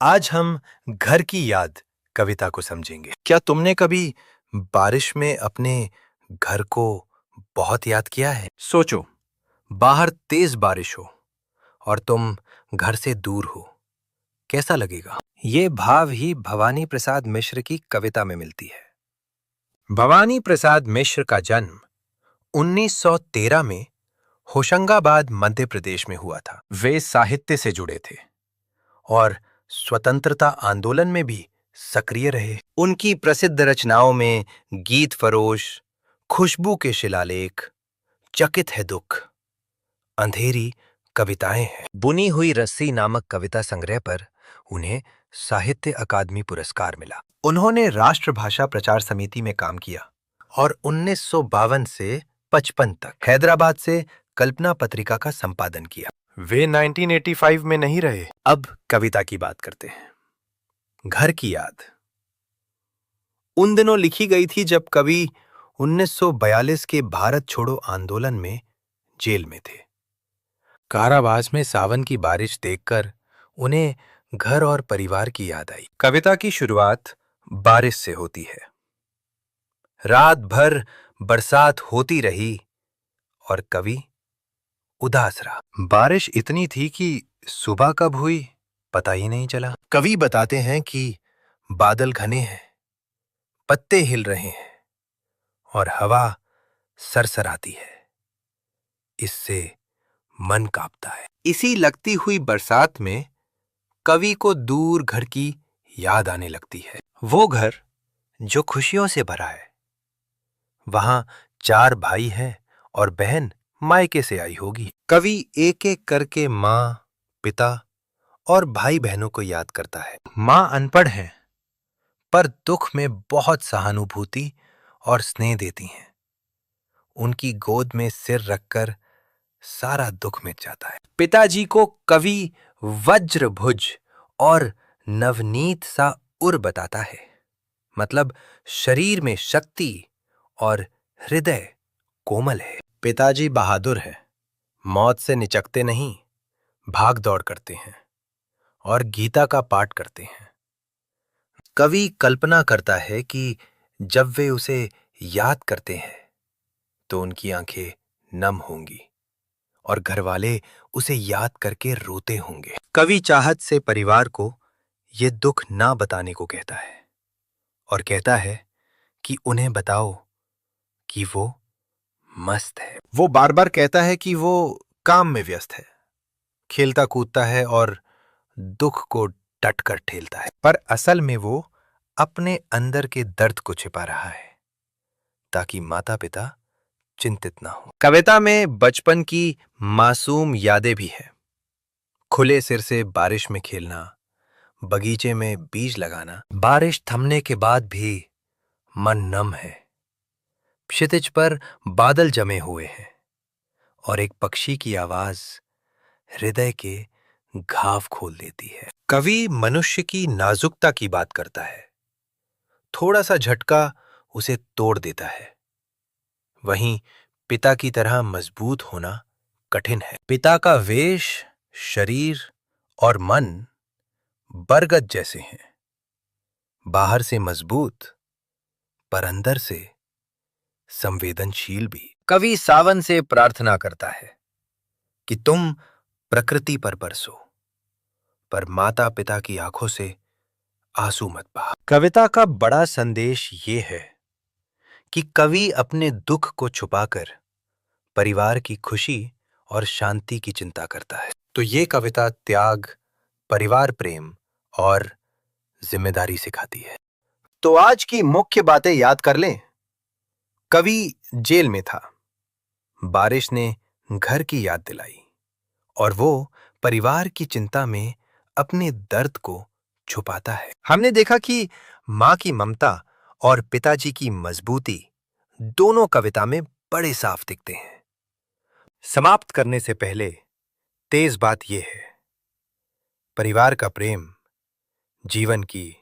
आज हम घर की याद कविता को समझेंगे। क्या तुमने कभी बारिश में अपने घर को बहुत याद किया है? सोचो, बाहर तेज बारिश हो और तुम घर से दूर हो, कैसा लगेगा? ये भाव ही भवानी प्रसाद मिश्र की कविता में मिलती है। भवानी प्रसाद मिश्र का जन्म 1913 में होशंगाबाद, मध्य प्रदेश में हुआ था। वे साहित्य से जुड़े थे और स्वतंत्रता आंदोलन में भी सक्रिय रहे। उनकी प्रसिद्ध रचनाओं में गीत फरोश, खुशबू के शिलालेख, चकित है दुख, अंधेरी कविताएं हैं। बुनी हुई रस्सी नामक कविता संग्रह पर उन्हें साहित्य अकादमी पुरस्कार मिला। उन्होंने राष्ट्रभाषा प्रचार समिति में काम किया और 1952 से 55 तक हैदराबाद से कल्पना पत्रिका का संपादन किया। वे 1985 में नहीं रहे। अब कविता की बात करते हैं। घर की याद उन दिनों लिखी गई थी जब कवि 1942 के भारत छोड़ो आंदोलन में जेल में थे। कारावास में सावन की बारिश देखकर उन्हें घर और परिवार की याद आई। कविता की शुरुआत बारिश से होती है। रात भर बरसात होती रही और कवि उदास रहा। बारिश इतनी थी कि सुबह कब हुई पता ही नहीं चला। कवि बताते हैं कि बादल घने हैं, पत्ते हिल रहे हैं और हवा सरसराती है। इससे मन कांपता है। इसी लगती हुई बरसात में कवि को दूर घर की याद आने लगती है। वो घर जो खुशियों से भरा है। वहां 4 भाई हैं और बहन मायके से आई होगी। कवि एक एक करके मां, पिता और भाई बहनों को याद करता है। मां अनपढ़ हैं, पर दुख में बहुत सहानुभूति और स्नेह देती हैं। उनकी गोद में सिर रखकर सारा दुख मिट जाता है। पिताजी को कवि वज्रभुज और नवनीत सा उर बताता है। मतलब शरीर में शक्ति और हृदय कोमल है। पिताजी बहादुर है, मौत से निचकते नहीं, भाग दौड़ करते हैं और गीता का पाठ करते हैं। कवि कल्पना करता है कि जब वे उसे याद करते हैं तो उनकी आंखें नम होंगी और घरवाले उसे याद करके रोते होंगे। कवि चाहत से परिवार को ये दुख ना बताने को कहता है और कहता है कि उन्हें बताओ कि वो मस्त है। वो बार बार कहता है कि वो काम में व्यस्त है, खेलता कूदता है और दुख को डट कर ठेलता है, पर असल में वो अपने अंदर के दर्द को छिपा रहा है ताकि माता पिता चिंतित ना हो। कविता में बचपन की मासूम यादें भी हैं। खुले सिर से बारिश में खेलना, बगीचे में बीज लगाना। बारिश थमने के बाद भी मन नम है। क्षितिज पर बादल जमे हुए हैं और एक पक्षी की आवाज हृदय के घाव खोल देती है। कवि मनुष्य की नाजुकता की बात करता है। थोड़ा सा झटका उसे तोड़ देता है। वहीं पिता की तरह मजबूत होना कठिन है। पिता का वेश, शरीर और मन बरगद जैसे हैं, बाहर से मजबूत पर अंदर से संवेदनशील भी। कवि सावन से प्रार्थना करता है कि तुम प्रकृति पर बरसो, पर माता पिता की आंखों से आंसू मत बहा। कविता का बड़ा संदेश ये है कि कवि अपने दुख को छुपाकर परिवार की खुशी और शांति की चिंता करता है। तो ये कविता त्याग, परिवार प्रेम और जिम्मेदारी सिखाती है। तो आज की मुख्य बातें याद कर लें। कवि जेल में था, बारिश ने घर की याद दिलाई और वो परिवार की चिंता में अपने दर्द को छुपाता है। हमने देखा कि मां की ममता और पिताजी की मजबूती दोनों कविता में बड़े साफ दिखते हैं। समाप्त करने से पहले तेज बात यह है, परिवार का प्रेम जीवन की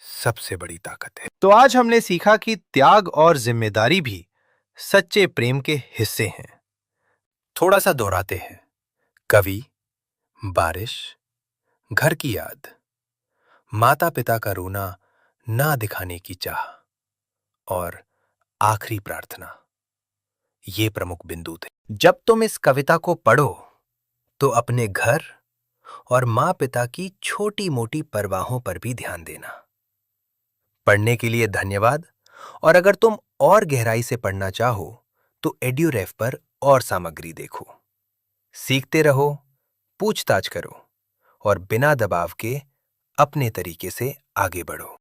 सबसे बड़ी ताकत है। तो आज हमने सीखा कि त्याग और जिम्मेदारी भी सच्चे प्रेम के हिस्से हैं। थोड़ा सा दोहराते हैं। कवि, बारिश, घर की याद, माता पिता का रोना ना दिखाने की चाह और आखिरी प्रार्थना, ये प्रमुख बिंदु थे। जब तुम इस कविता को पढ़ो तो अपने घर और मां पिता की छोटी मोटी परवाहों पर भी ध्यान देना। पढ़ने के लिए धन्यवाद। और अगर तुम और गहराई से पढ़ना चाहो तो एड्यूरेफ पर और सामग्री देखो। सीखते रहो, पूछताछ करो और बिना दबाव के अपने तरीके से आगे बढ़ो।